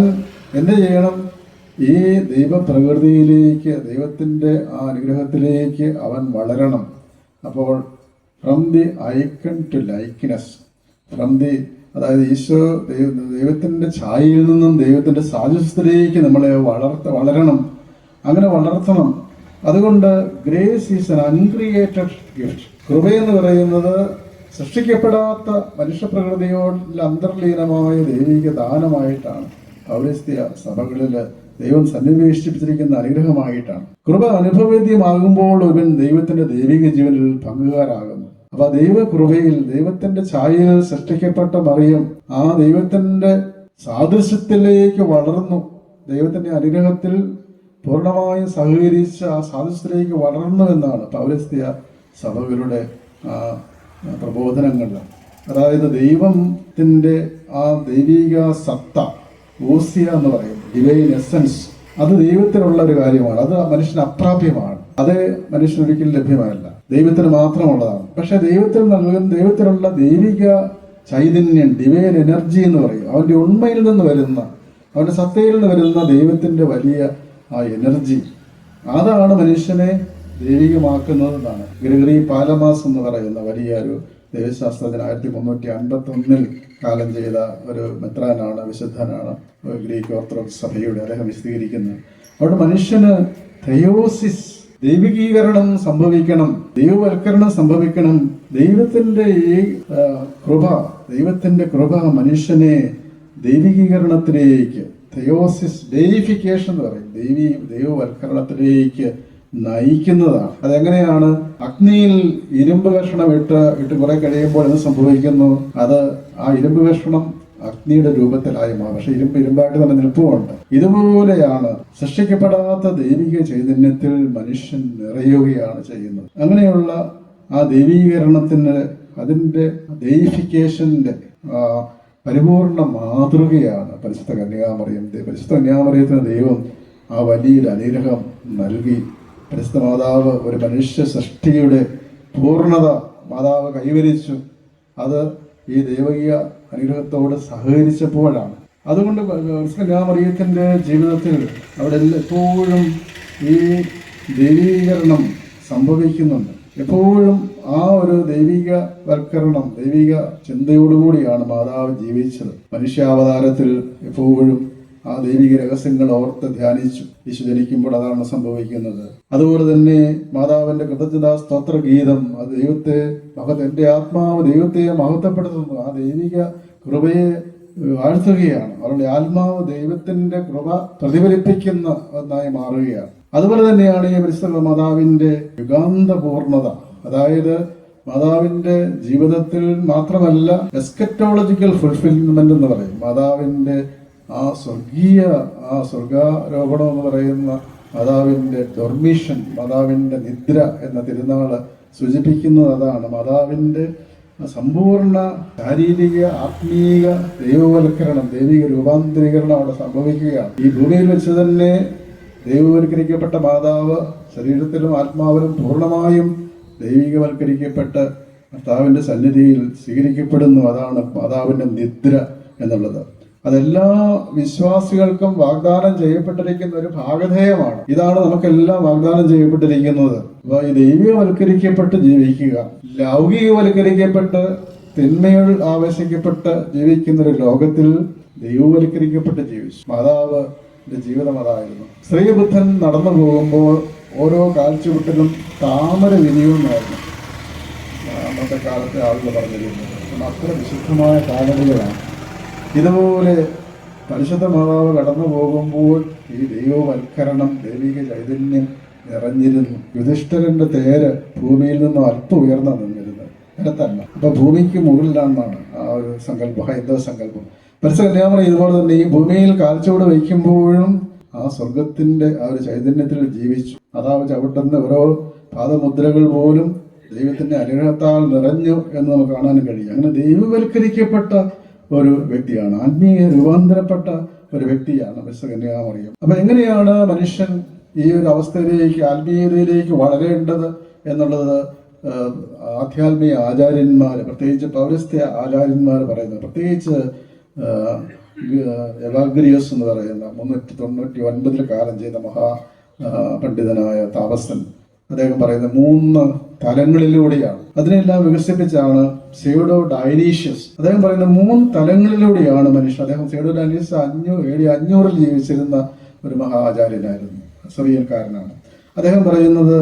എന്ത് ചെയ്യണം? ഈ ദൈവപ്രകൃതിയിലേക്ക്, ദൈവത്തിൻ്റെ ആ അനുഗ്രഹത്തിലേക്ക് അവൻ വളരണം. അപ്പോൾ from the icon to likeness, അതായത് ഈശോ ദൈവത്തിൻ്റെ ഛായയിൽ നിന്നും ദൈവത്തിൻ്റെ സാദൃശ്യത്തിലേക്ക് നമ്മളെ വളരണം. അങ്ങനെ വളർത്തണം. അതുകൊണ്ട് grace is an uncreated gift. കൃപയെന്ന് പറയുന്നത് സൃഷ്ടിക്കപ്പെടാത്ത മനുഷ്യപ്രകൃതിയോട് അന്തർലീനമായ ദൈവിക ദാനമായിട്ടാണ് പൗരസ്ത്യ സഭകളിൽ ദൈവം സന്നിവേശിപ്പിച്ചിരിക്കുന്ന അനുഗ്രഹമായിട്ടാണ്. കൃപ അനുഭവേദ്യമാകുമ്പോൾ ഇവൻ ദൈവത്തിന്റെ ദൈവിക ജീവനിൽ പങ്കുകാരാകുന്നു. അപ്പൊ ദൈവകൃപയിൽ, ദൈവത്തിന്റെ ഛായയിൽ സൃഷ്ടിക്കപ്പെട്ട മറിയം ആ ദൈവത്തിന്റെ സാദൃശ്യത്തിലേക്ക് വളർന്നു. ദൈവത്തിന്റെ അനുഗ്രഹത്തിൽ പൂർണ്ണമായും സഹകരിച്ച് ആ സാദൃശ്യത്തിലേക്ക് വളർന്നു എന്നാണ് പൗരസ്ത്യ സഭകളുടെ പ്രബോധനങ്ങൾ. അതായത് ദൈവത്തിൻ്റെ ആ ദൈവിക സത്ത, ഊസിയ എന്ന് പറയും, ഡിവൈൻ എസൻസ്, അത് ദൈവത്തിനുള്ള ഒരു കാര്യമാണ്. അത് മനുഷ്യന് അപ്രാപ്യമാണ്. അത് മനുഷ്യന് ഒരിക്കലും ലഭ്യമല്ല, ദൈവത്തിന് മാത്രമുള്ളതാണ്. പക്ഷെ ദൈവത്തിലുള്ള ദൈവിക ചൈതന്യം, ഡിവൈൻ എനർജി എന്ന് പറയും. അവൻ്റെ ഉണ്മയിൽ നിന്ന് വരുന്ന, അവൻ്റെ സത്തയിൽ നിന്ന് വരുന്ന ദൈവത്തിൻ്റെ വലിയ ആ എനർജി, അതാണ് മനുഷ്യനെ ദൈവികമാക്കുന്നതെന്നാണ് ഗ്രിഗറി പാലമാസ് എന്ന് പറയുന്ന വലിയൊരു ദൈവശാസ്ത്രജ്ഞൻ 1351 കാലം ചെയ്ത ഒരു മെത്രാനാണ്, വിശുദ്ധനാണ്, ഗ്രീക്ക് ഓർത്തഡോക്സ് സഭയുടെ. അദ്ദേഹം വിശദീകരിക്കുന്നത് അവിടെ മനുഷ്യന് തെയോസിസ്, ദൈവികീകരണം സംഭവിക്കണം, ദൈവവൽക്കരണം സംഭവിക്കണം. ദൈവത്തിൻ്റെ ഈ കൃപ മനുഷ്യനെ ദൈവികീകരണത്തിലേക്ക്, തെയോസിസ്, ഡെയിഫിക്കേഷൻ എന്ന് പറയും, ദൈവവൽക്കരണത്തിലേക്ക് നയിക്കുന്നതാണ്. അതെങ്ങനെയാണ്? അഗ്നിയിൽ ഇരുമ്പ് കഷണം ഇട്ട് കുറെ കഴിയുമ്പോൾ എന്ത് സംഭവിക്കുന്നു? അത് ആ ഇരുമ്പ് കഷണം അഗ്നിയുടെ രൂപത്തിലായി മാറും. പക്ഷെ ഇരുമ്പായിട്ട് തന്നെ നിൽപ്പുമുണ്ട്. ഇതുപോലെയാണ് സൃഷ്ടിക്കപ്പെടാത്ത ദൈവിക ചൈതന്യത്തിൽ മനുഷ്യൻ നിറയുകയാണ് ചെയ്യുന്നത്. അങ്ങനെയുള്ള ആ ദൈവീകരണത്തിന്, അതിൻ്റെ ദൈവിഫിക്കേഷന്റെ പരിപൂർണ മാതൃകയാണ് പരിശുദ്ധ കന്യാമറിയം. പരിശുദ്ധ കന്യാമറിയത്തിന് ദൈവം ആ വലിയൊരു അനുഗ്രഹം നൽകി. പരിശുദ്ധ മാതാവ് ഒരു മനുഷ്യ സൃഷ്ടിയുടെ പൂർണ്ണത മാതാവ് കൈവരിച്ചു. അത് ഈ ദൈവിക അനുഗ്രഹത്തോട് സഹകരിച്ചപ്പോഴാണ്. അതുകൊണ്ട് പരിശുദ്ധ കന്യാമറിയത്തിൻ്റെ ജീവിതത്തിൽ അവിടെ എപ്പോഴും ഈ ദൈവീകരണം സംഭവിക്കുന്നുണ്ട്. എപ്പോഴും ആ ഒരു ദൈവികവൽക്കരണം, ദൈവിക ചിന്തയോടുകൂടിയാണ് മാതാവ് ജീവിച്ചത്. മനുഷ്യാവതാരത്തിൽ എപ്പോഴും ആ ദൈവിക രഹസ്യങ്ങൾ ഓർത്ത് ധ്യാനിച്ചു. യേശു ജനിക്കുമ്പോൾ അതാണ് സംഭവിക്കുന്നത്. അതുപോലെ തന്നെ മാതാവിന്റെ കൃതജ്ഞതാ സ്തോത്ര ഗീതം, അത് എൻ്റെ ആത്മാവ് ദൈവത്തെ മഹത്വപ്പെടുത്തുന്നു, ആ ദൈവിക കൃപയെ വാഴ്ത്തുകയാണ്. അവരുടെ ആത്മാവ് ദൈവത്തിന്റെ കൃപ പ്രതിഫലിപ്പിക്കുന്ന ഒന്നായി മാറുകയാണ്. അതുപോലെ തന്നെയാണ് ഈ പരിശുദ്ധ മാതാവിന്റെ യുഗാന്ത പൂർണ്ണത. അതായത് മാതാവിന്റെ ജീവിതത്തിൽ മാത്രമല്ല, എസ്കറ്റോളജിക്കൽ ഫുൾഫിൽമെന്റ് എന്ന് പറയും. മാതാവിന്റെ ആ സ്വർഗാരോപണം എന്ന് പറയുന്ന മാതാവിന്റെ ഡൊർമിഷൻ, മാതാവിന്റെ നിദ്ര എന്ന തിരുനാള് സൂചിപ്പിക്കുന്നത് അതാണ്. മാതാവിന്റെ സമ്പൂർണ്ണ ശാരീരിക, ആത്മീക ദൈവവൽക്കരണം, ദൈവിക രൂപാന്തരീകരണം അവിടെ സംഭവിക്കുകയാണ്. ഈ ഭൂമിയിൽ വെച്ച് തന്നെ ദൈവവൽക്കരിക്കപ്പെട്ട മാതാവ് ശരീരത്തിലും ആത്മാവിലും പൂർണ്ണമായും ദൈവികവൽക്കരിക്കപ്പെട്ട് കർത്താവിന്റെ സന്നിധിയിൽ സ്വീകരിക്കപ്പെടുന്നു. അതാണ് മാതാവിന്റെ നിദ്ര എന്നുള്ളത്. അതെല്ലാ വിശ്വാസികൾക്കും വാഗ്ദാനം ചെയ്യപ്പെട്ടിരിക്കുന്ന ഒരു ഭാഗധേയമാണ്. ഇതാണ് നമുക്കെല്ലാം വാഗ്ദാനം ചെയ്യപ്പെട്ടിരിക്കുന്നത്. അപ്പൊ ഈ ദൈവികവൽക്കരിക്കപ്പെട്ട് ജീവിക്കുക, ലൗകികവൽക്കരിക്കപ്പെട്ട് തിന്മകൾ ആവേശിക്കപ്പെട്ട് ജീവിക്കുന്ന ഒരു ലോകത്തിൽ ദൈവവൽക്കരിക്കപ്പെട്ട് ജീവിച്ചു. മാതാവിന്റെ ജീവിതം അതായിരുന്നു. ശ്രീബുദ്ധൻ നടന്നു പോകുമ്പോൾ ഓരോ കാൽച്ചുവട്ടിലും താമര വിരിയുമെന്നായിരുന്നു അന്നത്തെ കാലത്തെ ആളുകൾ പറഞ്ഞിരുന്നത്. അത്ര വിശുദ്ധമായ കാലടികളാണ്. ഇതുപോലെ പരിശുദ്ധ മാതാവ് കടന്നു പോകുമ്പോൾ ഈ ദൈവവൽക്കരണം, ദൈവിക ചൈതന്യം നിറഞ്ഞിരുന്നു. യുധിഷ്ഠിരന്റെ തേര് ഭൂമിയിൽ നിന്നും അല്പം ഉയർന്നു നിന്നിരുന്നത്, നിരത്തല്ല. അപ്പൊ ഭൂമിക്ക് മുകളിലാണെന്നാണ് ആ ഒരു സങ്കല്പം, ഹൈന്ദവ സങ്കല്പം. പരിശുദ്ധ കന്യാമറിയം ഇതുപോലെ തന്നെ ഈ ഭൂമിയിൽ കാൽച്ചുവട് വയ്ക്കുമ്പോഴും ആ സ്വർഗത്തിന്റെ ആ ഒരു ചൈതന്യത്തിൽ ജീവിച്ചു. അതാവ് ചവിട്ടുന്ന ഓരോ പാദമുദ്രകൾ പോലും ദൈവത്തിന്റെ അനുഗ്രഹത്താൽ നിറഞ്ഞു എന്ന് നമുക്ക് കാണാൻ കഴിയും. അങ്ങനെ ദൈവവൽക്കരിക്കപ്പെട്ട ഒരു വ്യക്തിയാണ്, ആത്മീയ രൂപാന്തരപ്പെട്ട ഒരു വ്യക്തിയാണ് പരിശുദ്ധ കന്യാമറിയം. അപ്പൊ എങ്ങനെയാണ് മനുഷ്യൻ ഈ ഒരു അവസ്ഥയിലേക്ക്, ആത്മീയതയിലേക്ക് വളരേണ്ടത് എന്നുള്ളത് ആധ്യാത്മിക ആചാര്യന്മാർ, പ്രത്യേകിച്ച് പൗരസ്ത്യ ആചാര്യന്മാർ പറയുന്നത്. പ്രത്യേകിച്ച് എവാഗ്രിയസ് എന്ന് പറയുന്ന 399 കാലം ചെയ്ത പണ്ഡിതനായ താപസൻ, അദ്ദേഹം പറയുന്ന 3 തലങ്ങളിലൂടെയാണ്, അതിനെല്ലാം വികസിപ്പിച്ചാണ് സ്യൂഡോ ഡൈനീഷ്യസ്. അദ്ദേഹം പറയുന്ന 3 തലങ്ങളിലൂടെയാണ് മനുഷ്യൻ. അദ്ദേഹം സ്യൂഡോ ഡൈനീഷ്യസ് 500 ജീവിച്ചിരുന്ന ഒരു ആചാര്യനായിരുന്നു, സിറിയൻകാരനാണ്. അദ്ദേഹം പറയുന്നത്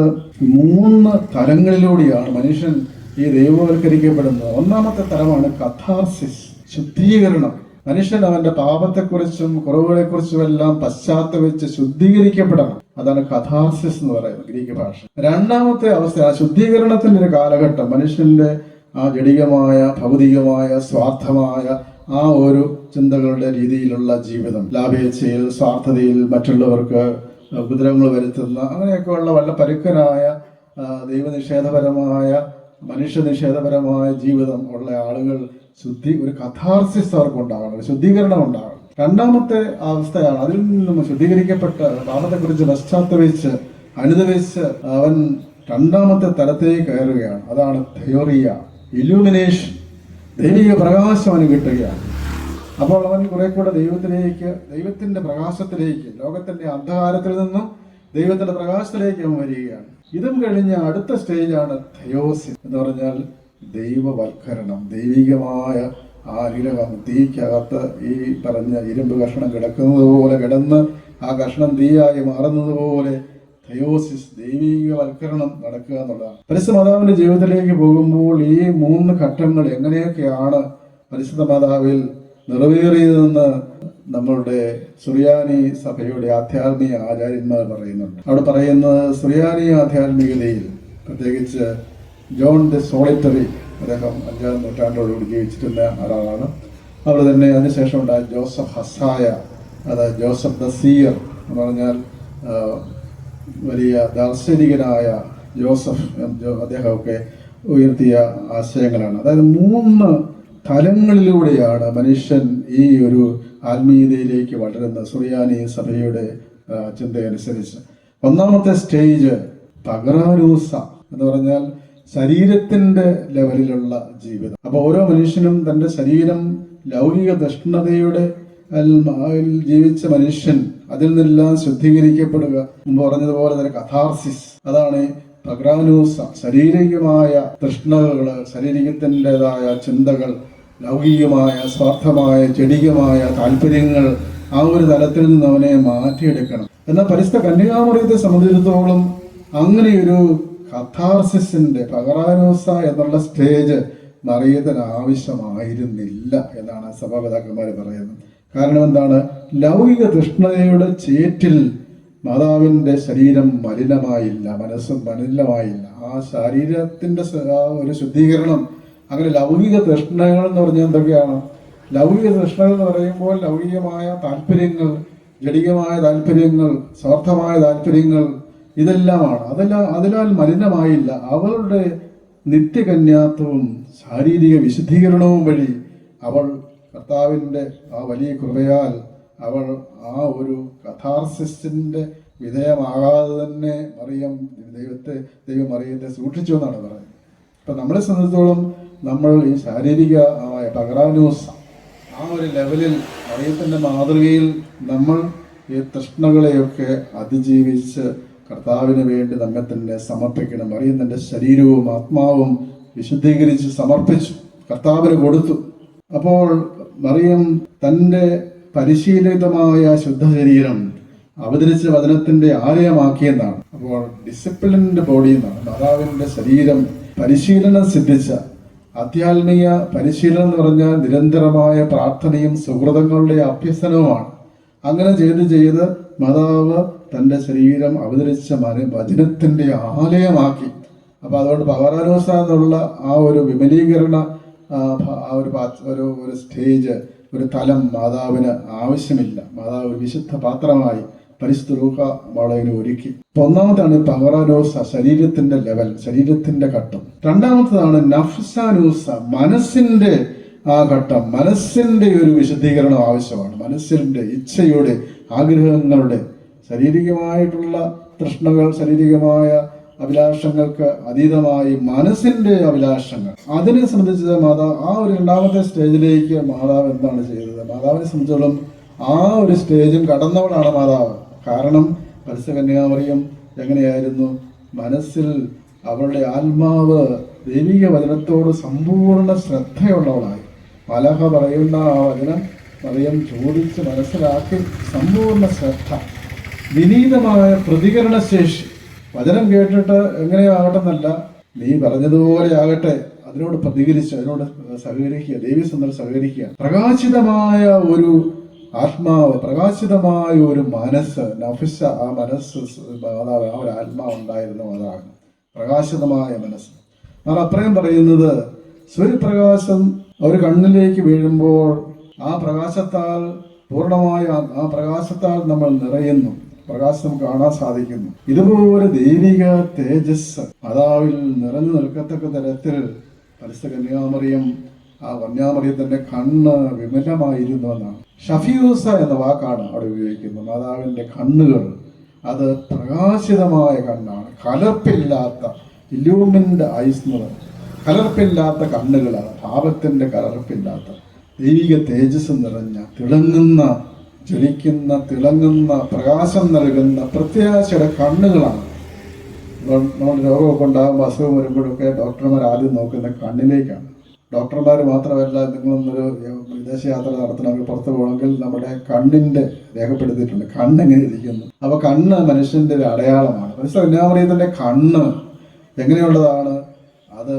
3 തലങ്ങളിലൂടെയാണ് മനുഷ്യൻ ഈ ദൈവവൽക്കരിക്കപ്പെടുന്നത്. ഒന്നാമത്തെ തലമാണ് കഥാർസിസ്, ശുദ്ധീകരണം. മനുഷ്യൻ അവന്റെ പാപത്തെക്കുറിച്ചും കുറവുകളെക്കുറിച്ചും എല്ലാം പശ്ചാത്തപിച്ച് ശുദ്ധീകരിക്കപ്പെടണം. അതാണ് കഥാർസിസ് എന്ന് പറയുന്നത് ഗ്രീക്ക് ഭാഷ. രണ്ടാമത്തെ അവസ്ഥ, ആ ശുദ്ധീകരണത്തിന്റെ ഒരു കാലഘട്ടം, മനുഷ്യന്റെ ആ ജഡികമായ, ഭൗതികമായ, സ്വാർത്ഥമായ ആ ഒരു ചിന്തകളുടെ രീതിയിലുള്ള ജീവിതം, ലാഭേച്ഛയിൽ, സ്വാർത്ഥതയിൽ, മറ്റുള്ളവർക്ക് ഉപദ്രവങ്ങൾ വരുത്തുന്ന അങ്ങനെയൊക്കെയുള്ള വല്ല പരുക്കനായ ദൈവനിഷേധപരമായ, മനുഷ്യനിഷേധപരമായ ജീവിതം ഉള്ള ആളുകൾ ഒരു കഥാർസിസ് അവർക്ക് ഉണ്ടാകണം, ശുദ്ധീകരണം ഉണ്ടാകണം. രണ്ടാമത്തെ അവസ്ഥയാണ്, അതിൽ നിന്നും ശുദ്ധീകരിക്കപ്പെട്ട് പാപത്തെക്കുറിച്ച് പശ്ചാത്തപിച്ച് അനുദപിച്ച് അവൻ രണ്ടാമത്തെ തലത്തേക്ക് കയറുകയാണ്. അതാണ് തിയോറിയ, ഇലൂമിനേഷൻ, ദൈവിക പ്രകാശം അവന് കിട്ടുകയാണ്. അപ്പോൾ അവൻ കുറെ കൂടെ ദൈവത്തിന്റെ പ്രകാശത്തിലേക്ക്, ലോകത്തിന്റെ അന്ധകാരത്തിൽ നിന്നും ദൈവത്തിന്റെ പ്രകാശത്തിലേക്ക് അവൻ വരികയാണ്. ഇതും കഴിഞ്ഞ അടുത്ത സ്റ്റേജാണ് തെയോസിസ് എന്ന് പറഞ്ഞാൽ ദൈവവൽക്കരണം. ദൈവികമായ ആ നിലകം തീക്കകത്ത് ഈ പറഞ്ഞ ഇരുമ്പ് കഷണം കിടക്കുന്നത് പോലെ കിടന്ന് ആ കഷണം തീയായി മാറുന്നത് പോലെ തെയോസിസ്, ദൈവികവൽക്കരണം നടക്കുക എന്നുള്ളതാണ്. പരിശുദ്ധ മാതാവിന്റെ ജീവിതത്തിലേക്ക് പോകുമ്പോൾ ഈ 3 ഘട്ടങ്ങൾ എങ്ങനെയൊക്കെയാണ് പരിശുദ്ധ മാതാവിൽ നിറവേറിയതെന്ന് നമ്മളുടെ സുറിയാനി സഭയുടെ ആധ്യാത്മിക ആചാര്യന്മാർ പറയുന്നുണ്ട്. അവിടെ പറയുന്നത് സുറിയാനി ആധ്യാത്മികതയിൽ പ്രത്യേകിച്ച് ജോൺ ദി സോളിറ്ററി, അദ്ദേഹം 5-ാം നൂറ്റാണ്ടോടുകൂടി ജീവിച്ചിരുന്ന ആളാണ്. അവിടെ തന്നെ അതിനുശേഷം ഉണ്ടായ ജോസഫ് ഹസായ, അതായത് ജോസഫ് ദ സീയർ എന്ന് പറഞ്ഞാൽ വലിയ ദാർശനികനായ ജോസഫ്, അദ്ദേഹമൊക്കെ ഉയർത്തിയ ആശയങ്ങളാണ്. അതായത് 3 തലങ്ങളിലൂടെയാണ് മനുഷ്യൻ ഈ ഒരു ആത്മീയതയിലേക്ക് വളരുന്ന സുറിയാനി സഭയുടെ ചിന്തയനുസരിച്ച്. ഒന്നാമത്തെ സ്റ്റേജ് പഗ്രാനൂസ എന്ന് പറഞ്ഞാൽ ശരീരത്തിന്റെ ലെവലിലുള്ള ജീവിതം. അപ്പൊ ഓരോ മനുഷ്യനും തന്റെ ശരീരം ലൗകിക തൃഷ്ണതയുടെ ജീവിച്ച മനുഷ്യൻ അതിൽ നിന്നെല്ലാം ശുദ്ധീകരിക്കപ്പെടുക. മുമ്പ് പറഞ്ഞതുപോലെ തന്നെ കഥാർസിസ്, അതാണ് പഗ്രാനൂസ. ശാരീരികമായ തൃഷ്ണകള്, ശാരീരികത്തിൻ്റെതായ ചിന്തകൾ, ലൗകികമായ സ്വാർത്ഥമായ ജഡികമായ താല്പര്യങ്ങൾ, ആ ഒരു തലത്തിൽ നിന്ന് അവനെ മാറ്റിയെടുക്കണം. എന്നാൽ പരിശുദ്ധ കന്യകാമറിയത്തെ സംബന്ധിച്ചിടത്തോളം അങ്ങനെയൊരു കഥാർസിസിന്റെ പഗ്രാനൂസ എന്നുള്ള സ്റ്റേജ് മറിയത്തിന് ആവശ്യമായിരുന്നില്ല എന്നാണ് സഭാപിതാക്കന്മാർ പറയുന്നത്. കാരണം എന്താണ്? ലൗകിക തൃഷ്ണതയുടെ ചേറ്റിൽ മാതാവിന്റെ ശരീരം മലിനമായില്ല, മനസ്സും മലിനമായില്ല. ആ ശരീരത്തിന്റെ ഒരു ശുദ്ധീകരണം. അങ്ങനെ ലൗകിക തൃഷ്ണകൾ എന്ന് പറഞ്ഞാൽ എന്തൊക്കെയാണ്? ലൗകിക തൃഷ്ണകൾ എന്ന് പറയുമ്പോൾ ലൗകികമായ താല്പര്യങ്ങൾ, ജഡികമായ താല്പര്യങ്ങൾ, സ്വാർത്ഥമായ താല്പര്യങ്ങൾ, ഇതെല്ലാമാണ്. അതിനാൽ മലിനമായില്ല. അവളുടെ നിത്യകന്യാത്വവും ശാരീരിക വിശുദ്ധീകരണവും വഴി അവൾ കർത്താവിൻ്റെ ആ വലിയ കൃപയാൽ അവൾ ആ ഒരു കഥാർസിസിന്റെ വിധേയമാകാതെ തന്നെ ദൈവം മറിയത്തെ സൂക്ഷിച്ചു എന്നാണ് പറയുന്നത്. ഇപ്പം നമ്മളെ സംബന്ധിച്ചിടത്തോളം നമ്മൾ ഈ ശാരീരികമായ പഗ്രാനൂസ ആ ഒരു ലെവലിൽ മറിയത്തിൻ്റെ മാതൃകയിൽ നമ്മൾ ഈ തൃഷ്ണകളെയൊക്കെ അതിജീവിച്ച് കർത്താവിന് വേണ്ടി നമ്മെ തന്നെ സമർപ്പിക്കണം. മറിയം തൻ്റെ ശരീരവും ആത്മാവും വിശുദ്ധീകരിച്ച് സമർപ്പിച്ചു, കർത്താവിന് കൊടുത്തു. അപ്പോൾ മറിയം തൻ്റെ പരിശീലിതമായ ശുദ്ധ ശരീരം അവതരിച്ച വചനത്തിന്റെ ആലയമാക്കിയെന്നാണ്. അപ്പോൾ ഡിസിപ്ലിൻഡ് ബോഡി എന്നാണ്. മാതാവിന്റെ ശരീരം പരിശീലനം സിദ്ധിച്ച ആധ്യാത്മിക പരിശീലനം എന്ന് പറഞ്ഞാൽ നിരന്തരമായ പ്രാർത്ഥനയും സുഹൃതങ്ങളുടെ അഭ്യസനവുമാണ്. അങ്ങനെ ചെയ്ത് മാതാവ് തൻ്റെ ശരീരം അവതരിച്ച വചനത്തിന്റെ ആലയമാക്കി. അപ്പൊ അതുകൊണ്ട് പഗ്രാനൂസ എന്നുള്ള ആ ഒരു വിമലീകരണ ആ ഒരു സ്റ്റേജ്, ഒരു തലം മാതാവിന് ആവശ്യമില്ല. മാതാവ് ഒരു വിശുദ്ധ പാത്രമായി പരിശുദ്ധ ലൂക്കാ വളവിനെ ഒരുക്കി. ഒന്നാമതാണ് പഗ്രാനൂസ, ശരീരത്തിന്റെ ലെവൽ, ശരീരത്തിന്റെ ഘട്ടം. രണ്ടാമത്തതാണ് നഫ്സാനൂസ, മനസ്സിന്റെ ആ ഘട്ടം. മനസ്സിന്റെ ഒരു വിശുദ്ധീകരണം ആവശ്യമാണ്. മനസ്സിന്റെ ഇച്ഛയുടെ, ആഗ്രഹങ്ങളുടെ, ശാരീരികമായിട്ടുള്ള തൃഷ്ണകൾ, ശാരീരികമായ അഭിലാഷങ്ങൾക്ക് അതീതമായി മനസ്സിന്റെ അഭിലാഷങ്ങൾ, അതിനെ സംബന്ധിച്ച് മാതാവ് ആ ഒരു രണ്ടാമത്തെ സ്റ്റേജിലേക്ക് മാതാവ് എന്താണ് ചെയ്തത്? മാതാവിനെ സംബന്ധിച്ചോളം ആ ഒരു സ്റ്റേജും കടന്നവളാണ് മാതാവ്. കാരണം പരിശുദ്ധ കന്യകാമറിയം എങ്ങനെയായിരുന്നു? മനസ്സിൽ അവളുടെ ആത്മാവ് ദൈവിക വചനത്തോട് സമ്പൂർണ്ണ ശ്രദ്ധയുള്ളവളായി. മലഹ പറയുന്ന ആ വചനം മറിയം ചോദിച്ച് മനസ്സിലാക്കി സമ്പൂർണ്ണ ശ്രദ്ധ, വിനീതമായ പ്രതികരണശേഷി. വചനം കേട്ടിട്ട് എങ്ങനെയാകട്ടെന്നല്ല, നീ പറഞ്ഞതുപോലെ ആകട്ടെ, അതിനോട് പ്രതികരിച്ച് അതിനോട് സഹകരിക്കുക, ദൈവസന്ധം സഹകരിക്കുക. പ്രകാശിതമായ ഒരു ആത്മാവ്, പ്രകാശിതമായ ഒരു മനസ്സ്, നഫ്സ, ആ മനസ്സ് മാതാവ്, ആ ഒരു ആത്മാവ് ഉണ്ടായിരുന്നു. അതാണ് പ്രകാശിതമായ മനസ്സ്. അത്രയും പറയുന്നത് സൂര്യപ്രകാശം ഒരു കണ്ണിലേക്ക് വീഴുമ്പോൾ ആ പ്രകാശത്താൽ പൂർണ്ണമായ ആ പ്രകാശത്താൽ നമ്മൾ നിറയുന്നു, പ്രകാശം കാണാൻ സാധിക്കുന്നു. ഇതുപോലെ ദൈവിക തേജസ് മാതാവിൽ നിറഞ്ഞു നിൽക്കത്തക്ക തരത്തിൽ പരിശുദ്ധ കന്യാമറിയം, ആ കന്യാമറിയത്തിന്റെ കണ്ണ് വിമലമായിരുന്നു എന്നാണ്. ഷഫിയൂസ എന്ന വാക്കാണ് അവിടെ ഉപയോഗിക്കുന്നത്. മാതാവിന്റെ കണ്ണുകൾ അത് പ്രകാശിതമായ കണ്ണാണ്, കലർപ്പില്ലാത്ത ഇല്ലൂമിൻഡ് ഐസ് എന്ന് പറയും. കലർപ്പില്ലാത്ത കണ്ണുകളാണ്, പാപത്തിന്റെ കലർപ്പില്ലാത്ത ദൈവിക തേജസ് നിറഞ്ഞ തിളങ്ങുന്ന ജ്വലിക്കുന്ന തിളങ്ങുന്ന പ്രകാശം നൽകുന്ന പ്രത്യാശയുടെ കണ്ണുകളാണ്. നമ്മൾ രോഗമൊക്കെ ഉണ്ടാകുമ്പോൾ അസുഖം വരുമ്പോഴൊക്കെ ഡോക്ടർമാർ ആദ്യം നോക്കുന്ന കണ്ണിലേക്കാണ്. ഡോക്ടർമാർ മാത്രമല്ല, നിങ്ങളൊന്നൊരു വിദേശയാത്ര നടത്തണമെങ്കിൽ പുറത്ത് പോകണമെങ്കിൽ നമ്മുടെ കണ്ണിന്റെ രേഖപ്പെടുത്തിയിട്ടുണ്ട്, കണ്ണെങ്ങനെ ഇരിക്കുന്നു. അപ്പൊ കണ്ണ് മനുഷ്യന്റെ ഒരു അടയാളമാണ്. കന്യാമറിയത്തിന്റെ കണ്ണ് എങ്ങനെയുള്ളതാണ്? അത്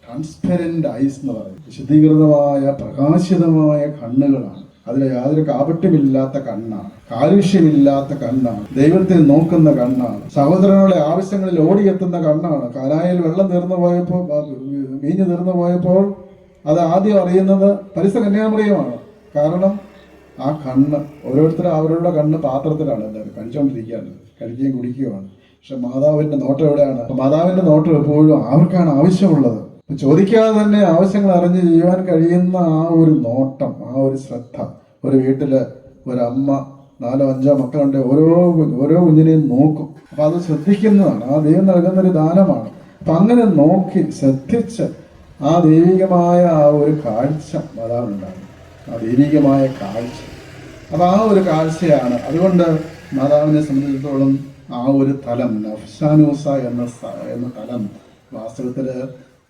ട്രാൻസ്പെരന്റ് ഐസ് എന്ന് പറയും. വിശദീകൃതമായ പ്രകാശിതമായ കണ്ണുകളാണ്. അതിൽ യാതൊരു കാപട്യമില്ലാത്ത കണ്ണാണ്, കാലുഷ്യമില്ലാത്ത കണ്ണാണ്, ദൈവത്തെ നോക്കുന്ന കണ്ണാണ്, സഹോദരങ്ങളുടെ ആവശ്യങ്ങളിൽ ഓടിയെത്തുന്ന കണ്ണാണ്. കാനായിൽ വെള്ളം വീഞ്ഞു തീർന്നു പോയപ്പോൾ അത് ആദ്യം അറിയുന്നത് പരിശുദ്ധ കന്യാമറിയമാണ്. കാരണം ആ കണ്ണ് ഓരോരുത്തരും അവരുടെ കണ്ണ് പാത്രത്തിലാണ്, എല്ലാവരും കഴിച്ചുകൊണ്ടിരിക്കുകയാണ്, കഴിക്കുകയും കുടിക്കുകയാണ്. പക്ഷെ മാതാവിന്റെ നോട്ടം എവിടെയാണ്? മാതാവിന്റെ നോട്ടം എപ്പോഴും അവർക്കാണ് ആവശ്യമുള്ളത്. ചോദിക്കാതെ തന്നെ ആവശ്യങ്ങൾ അറിഞ്ഞ് ചെയ്യുവാൻ കഴിയുന്ന ആ ഒരു നോട്ടം, ആ ഒരു ശ്രദ്ധ. ഒരു വീട്ടില് ഒരമ്മ 4-5 മക്കളുണ്ട്, ഓരോ കുഞ്ഞിനെയും നോക്കും. അപ്പൊ അത് ശ്രദ്ധിക്കുന്നതാണ്, ആ ദൈവം നൽകുന്ന ഒരു ദാനമാണ്. അപ്പൊ അങ്ങനെ നോക്കി ശ്രദ്ധിച്ച് ആ ദൈവികമായ ആ ഒരു കാഴ്ച മാതാവിനുണ്ടാകും, ആ ദൈവികമായ കാഴ്ച. അപ്പൊ ആ ഒരു കാഴ്ചയാണ്. അതുകൊണ്ട് മാതാവിനെ സംബന്ധിച്ചിടത്തോളം ആ ഒരു തലം നഫ്സാനൂസ എന്ന തലം വാസ്തവത്തില്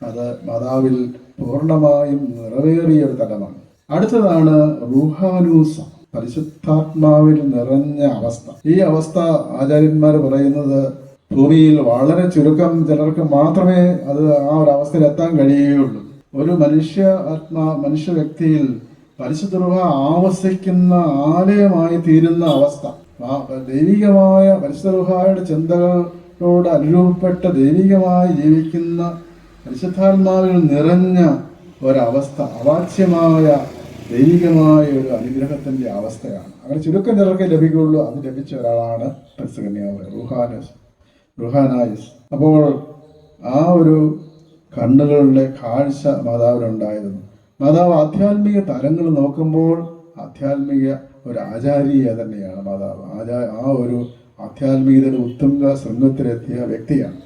അത് മാതാവിൽ പൂർണ്ണമായും നിറവേറിയ ഒരു തലമാണ്. അടുത്തതാണ് റൂഹാനൂസ, പരിശുദ്ധാത്മാവിൽ നിറഞ്ഞ അവസ്ഥ. ഈ അവസ്ഥ ആചാര്യന്മാർ പറയുന്നത് ഭൂമിയിൽ വളരെ ചുരുക്കം ചിലർക്ക് മാത്രമേ അത് ആ ഒരു അവസ്ഥയിൽ എത്താൻ കഴിയുകയുള്ളൂ. ഒരു മനുഷ്യ വ്യക്തിയിൽ പരിശുദ്ധ റൂഹ ആവസിക്കുന്ന ആലയമായി തീരുന്ന അവസ്ഥ, ദൈവികമായ പരിശുദ്ധ റൂഹായുടെ ചിന്തകളോട് അനുരൂപപ്പെട്ട ദൈവികമായി ജീവിക്കുന്ന പരിശുദ്ധാത്മാവിൽ നിറഞ്ഞ ഒരവസ്ഥ, അവാച്യമായ ദൈവികമായ ഒരു അനുഗ്രഹത്തിന്റെ അവസ്ഥയാണ്. അങ്ങനെ ചുരുക്കം ചിലർക്ക് ലഭിക്കുകയുള്ളൂ. അത് ലഭിച്ച ഒരാളാണ് പരിശുദ്ധ കന്യാമറിയം, റുഹാനായിസ്. അപ്പോൾ ആ ഒരു കണ്ണുകളുടെ കാഴ്ച മാതാവിനുണ്ടായിരുന്നു. മാതാവ് ആധ്യാത്മിക തലങ്ങൾ നോക്കുമ്പോൾ ആധ്യാത്മിക ഒരു ആചാരീയ തന്നെയാണ് മാതാവ്. ആ ഒരു ആധ്യാത്മികതയുടെ ഉത്തുംഗ ശൃംഗത്തിലെത്തിയ വ്യക്തിയാണ്.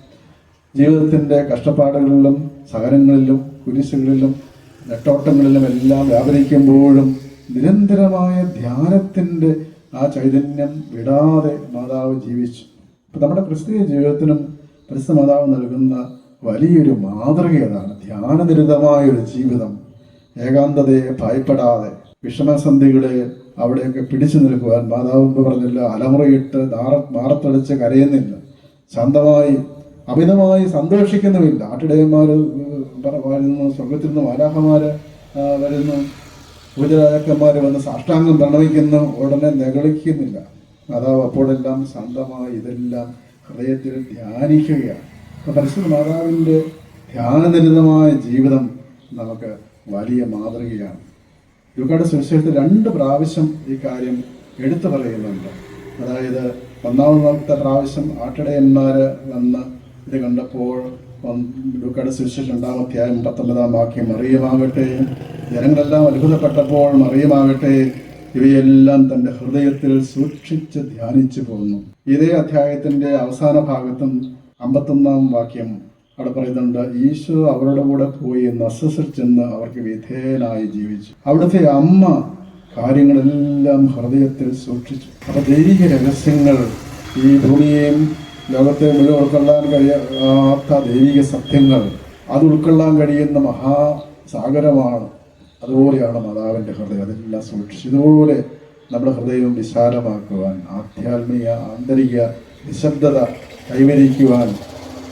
ജീവിതത്തിൻ്റെ കഷ്ടപ്പാടുകളിലും സഹനങ്ങളിലും കുരിശുകളിലും നെട്ടോട്ടങ്ങളിലും എല്ലാം വ്യാപരിക്കുമ്പോഴും നിരന്തരമായ ധ്യാനത്തിൻ്റെ ആ ചൈതന്യം വിടാതെ മാതാവ് ജീവിച്ചു. ഇപ്പം നമ്മുടെ ക്രിസ്തീയ ജീവിതത്തിനും പരിശുദ്ധ മാതാവ് നൽകുന്ന വലിയൊരു മാതൃക അതാണ്. ധ്യാനനിരതമായൊരു ജീവിതം, ഏകാന്തതയെ ഭയപ്പെടാതെ, വിഷമസന്ധികളെ അവിടെയൊക്കെ പിടിച്ചു നിൽക്കുവാൻ മാതാവ് എന്ന് പറഞ്ഞില്ല, അലമുറയിട്ട് മാറത്തടിച്ച് കരയുന്നില്ല, ശാന്തമായി അമിതമായി സന്തോഷിക്കുന്നുമില്ല. ആട്ടിടയന്മാർ വരുന്നു, സ്വർഗത്തിൽ നിന്ന് മാലാഖമാര് വരുന്നു, പൂജരാജാക്കന്മാർ വന്ന് സാഷ്ടാംഗം പ്രണമിക്കുന്നു, ഉടനെ നെകളിക്കുന്നില്ല. മാതാവ് അപ്പോഴെല്ലാം ശാന്തമായി ഇതെല്ലാം ഹൃദയത്തിൽ ധ്യാനിക്കുകയാണ്. അപ്പം പരിശുദ്ധ മാതാവിൻ്റെ ധ്യാനനിരതമായ ജീവിതം നമുക്ക് വലിയ മാതൃകയാണ്. ലൂക്കായുടെ സുവിശേഷത്തിൽ 2 പ്രാവശ്യം ഈ കാര്യം എടുത്തു പറയുന്നുണ്ട്. അതായത് 1ാമത്തെ പ്രാവശ്യം ആട്ടിടയന്മാർ വന്ന് ഇത് കണ്ടപ്പോൾ ലൂക്കായുടെ സുവിശേഷം 2-ാം അധ്യായം 19-ാം വാക്യം, മറിയമാകട്ടെ, ജനങ്ങളെല്ലാം അത്ഭുതപ്പെട്ടപ്പോൾ മറിയമാകട്ടെ ഇവയെല്ലാം തൻ്റെ ഹൃദയത്തിൽ സൂക്ഷിച്ച് ധ്യാനിച്ചു പോന്നു. ഇതേ അധ്യായത്തിന്റെ അവസാന ഭാഗത്തും 51-ാം വാക്യം അവിടെ പറയുന്നുണ്ട്, ഈശോ അവരുടെ കൂടെ പോയി നസ്സസിൽ ചെന്ന് അവർക്ക് വിധേയനായി ജീവിച്ചു. അവിടുത്തെ അമ്മ കാര്യങ്ങളെല്ലാം ഹൃദയത്തിൽ സൂക്ഷിച്ചു. അപ്പൊ ദൈവിക രഹസ്യങ്ങൾ, ഈ ഭൂമിയെയും ലോകത്തെ മുഴുവൻ ഉൾക്കൊള്ളാൻ കഴിയാത്ത ദൈവിക സത്യങ്ങൾ, അത് ഉൾക്കൊള്ളാൻ കഴിയുന്ന മഹാസാഗരമാണ്. അതുപോലെയാണ് മാതാവിൻ്റെ ഹൃദയം. അതെല്ലാം സൂക്ഷിച്ചു. ഇതുപോലെ നമ്മുടെ ഹൃദയം വിശാലമാക്കുവാൻ, ആധ്യാത്മിക ആന്തരിക നിശബ്ദത കൈവരിക്കുവാൻ,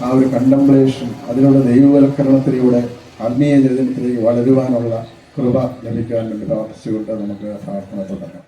ആ ഒരു കണ്ടംപ്ലേഷൻ, അതിലൂടെ ദൈവവൽക്കരണത്തിലൂടെ ആത്മീയ ചൈതന്യത്തിലേക്ക് വളരുവാനുള്ള കൃപ ലഭിക്കാൻ വേണ്ടി പ്രാർത്ഥിച്ചുകൊണ്ട് നമുക്ക് പ്രാർത്ഥന തുടങ്ങാം.